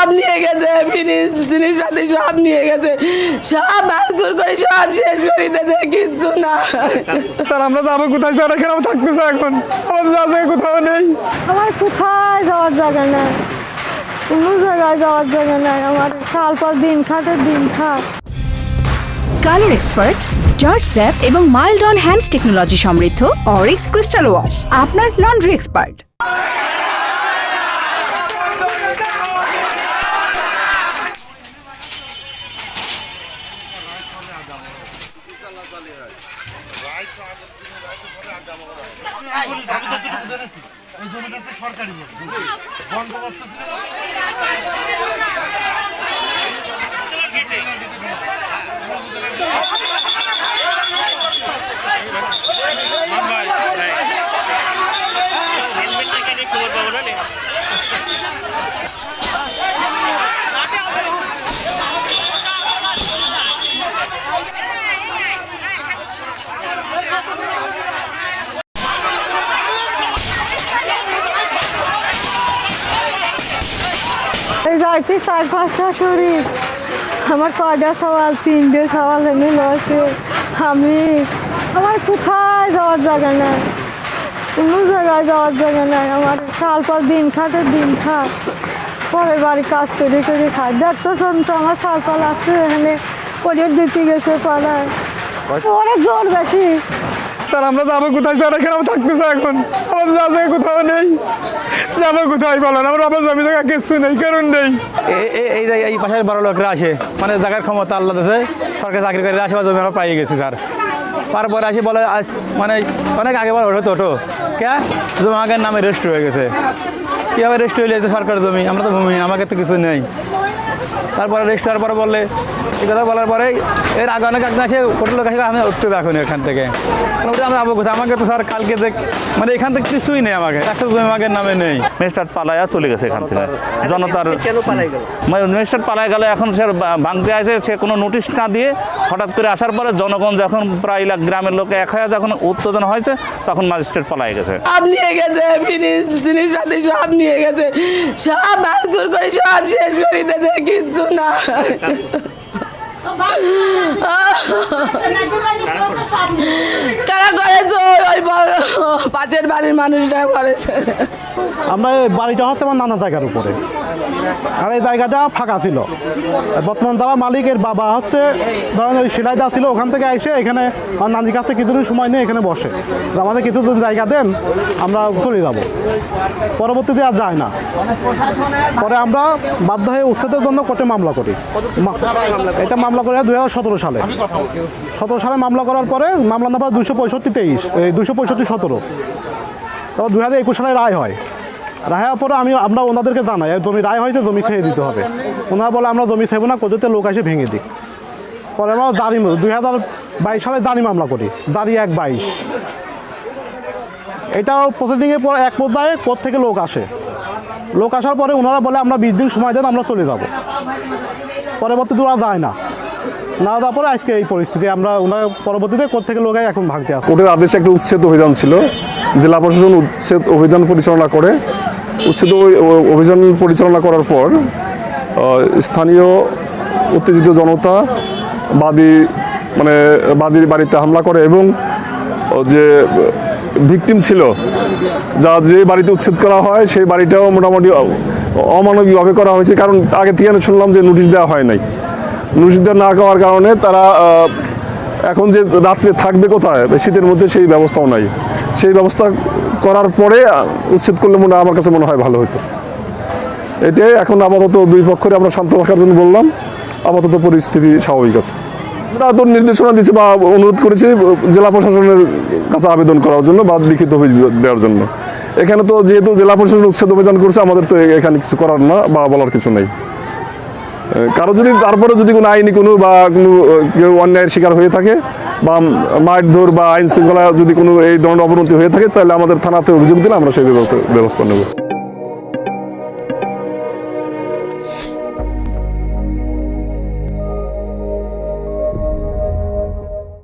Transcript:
সব নিয়ে গেছে, ফিনিশ জিনিসপাতি সব নিয়ে গেছে, সব ভাঙচুর করে সব শেষ করে দিয়েছে, কিচ্ছু না। স্যার আমরা যাবো কোথায়? স্যার এখানে থাকতেছে এখন, আমাদের যাওয়ার কোথাও নেই। আমার কোথায় যাওয়ার জায়গা নেই, কোনো জায়গায় যাওয়ার জায়গা নেই। আমার সাল পর দিন খাটে দিন খাট। কালার এক্সপার্ট, জর্জ স্যাপ এবং মাইল্ড অন হ্যান্ডস টেকনোলজি সমৃদ্ধ অরিক্স ক্রিস্টাল ওয়াশ আপনার লন্ড্রি এক্সপার্ট। সরকারি বন্দোবস্ত এই যাইতে 4-5টা শরীর, আমার কয়টা সওয়াল, 3টে সওয়াল এনে লয়েছে। আমার কোথায় যাওয়ার জায়গা নেই, কোনো জায়গায় যাওয়ার জায়গা নেই। আমার সাল পর দিন খাটে দিন খাট, পরের বাড়ি কাজ করে করে খায়। দেখতেছেন তো আমার সালপাল আছে এখানে, পরের দিতে গেছে পাড়ায়, ওরা জোর বেশি। স্যার আমরা যাবো কোথায়? স্যার এখানে থাকতেছে এখন, আমাদের যাওয়ার কোথাও নেই। যাবো কোথায় বলেন? আমার জমি জায়গা কিছু নেই, কারণ নেই। এই জায়গায় এই পাশের বড় লোকরা আসে, মানে জায়গার ক্ষমতা আল্লাহ দেশে সরকারি চাকরি করে আসে, জমি আমরা পাই গেছি স্যার। তারপরে আসি বলে মানে অনেক আগে বলে ওঠো ওঠো কে জমি আমাকে নামে রেজিস্ট্রি হয়ে গেছে। কীভাবে রেজিস্ট্রি হয়ে গেছে? সরকারের জমি, আমরা তো ভূমি, আমাকে তো কিছু নেই। তারপরে রেজিস্ট্রি হওয়ার পরে বললে এই কথা বলার পরেই এর আগে অনেক একদিন আসে হোটেলের কাছে আমি উঠতে এখন এখান থেকে আমরা যাবো কোথায়? আমাকে তো স্যার কালকে মানে এখান থেকে কিছুই নেই, আমাকে একটা জমি আমাকে নামে নেই। ম্যাজিস্ট্রেট পালায়া চলে গেছে এখান থেকে। জনতার ম্যাজিস্ট্রেট পালায় গেলে এখন সে ভাঙতে আসে, সে কোনো নোটিশ না দিয়ে হঠাৎ করে আসার পরে জনগণ যখন প্রায় গ্রামের লোক এক হয়ে যখন উত্তেজনা হয়েছে তখন ম্যাজিস্ট্রেট পালায় গেছে। সব নিয়ে গেছে, ফিনিশ জিনিসপাতি সব নিয়ে গেছে, সব ভাঙচুর করে সব শেষ করে দিয়েছে, কিচ্ছু না। কারা করেছে? ওই পাশের বাড়ির মানুষরা করেছে। আমরা এই বাড়িটা হচ্ছে আমার নানা জায়গার উপরে, আর এই জায়গাটা ফাঁকা ছিল। বর্তমান যারা মালিকের বাবা হচ্ছে ধরেন ওই সেলাইদা ছিল, ওখান থেকে এসে এখানে আমার নানির কাছে কিছুদিন সময় নিয়ে এখানে বসে, আমাদের কিছুদিন জায়গা দেন আমরা চলে যাব। পরবর্তীতে আর যায় না, পরে আমরা বাধ্য হয়ে উচ্ছেদের জন্য কোর্টে মামলা করি। এটা মামলা করে 2017 সালে। 17 সালে মামলা করার পরে মামলা নাম্বার 265-23, এই 265-17। তারপর 2021 সালে রায় হয়। রায় হওয়ার পরে আমরা ওনাদেরকে জানাই জমি রায় হয়েছে, জমি ছেড়ে দিতে হবে। ওনারা বলে আমরা জমি ছেড়ব না, কোর্টেতে লোক এসে ভেঙে দিই। পরে আমরা জারি 2022 সালে জারি মামলা করি, জারি 1/22। এটা প্রসিডিংয়ের পর এক পর্যায়ে কোর্ট থেকে লোক আসে। লোক আসার পরে ওনারা বলে আমরা 20 দিন সময় দেন, আমরা চলে যাব। পরবর্তীতে ওরা যায় না, না যাওয়ার পরে আজকে এই পরিস্থিতি। আমরা ওনার পরবর্তীতে কোর্ট থেকে লোক এখন ভাঙতে আসে। কোর্টের আদেশে একটা উচ্ছেদ অভিযান ছিল, জেলা প্রশাসন উচ্ছেদ অভিযান পরিচালনা করে। উচ্ছেদ অভিযান পরিচালনা করার পর স্থানীয় উত্তেজিত জনতা বাদীর বাড়িতে হামলা করে এবং যে ভিকটিম ছিল, যে বাড়িতে উচ্ছেদ করা হয় সেই বাড়িটাও মোটামুটি অমানবিকভাবে করা হয়েছে। কারণ আগে থেকে শুনলাম যে নোটিশ দেওয়া হয় নাই। নোটিশ দেওয়া না হওয়ার কারণে তারা এখন যে রাত্রে থাকবে কোথায় শীতের মধ্যে সেই ব্যবস্থাও নাই। সেই ব্যবস্থা করার পরে উচ্ছেদ করলে আমার কাছে মনে হয় ভালো হতো। এটাই এখন আপাতত দুই পক্ষরে আমরা শান্ত রাখার জন্য বললাম, আপাতত পরিস্থিতি স্বাভাবিক আছে। আমরা তো নির্দেশনা দিয়েছি বা অনুরোধ করেছি জেলা প্রশাসনের কাছে আবেদন করার জন্য বা লিখিত অভিযোগ দেওয়ার জন্য। এখানে তো যেহেতু জেলা প্রশাসন উচ্ছেদ অভিযান করছে, আমাদের তো এখানে কিছু করার না বা বলার কিছু নেই। কারো যদি তারপরে যদি কোনো আইনি কোনো বা কোনো কেউ অন্যায়ের শিকার হয়ে থাকে বা মারধর বা আইন শৃঙ্খলা যদি কোনো এই ধরনের অবনতি হয়ে থাকে, তাহলে আমাদের থানাতে অভিযোগ দিলে আমরা সেই ব্যবস্থা নেব।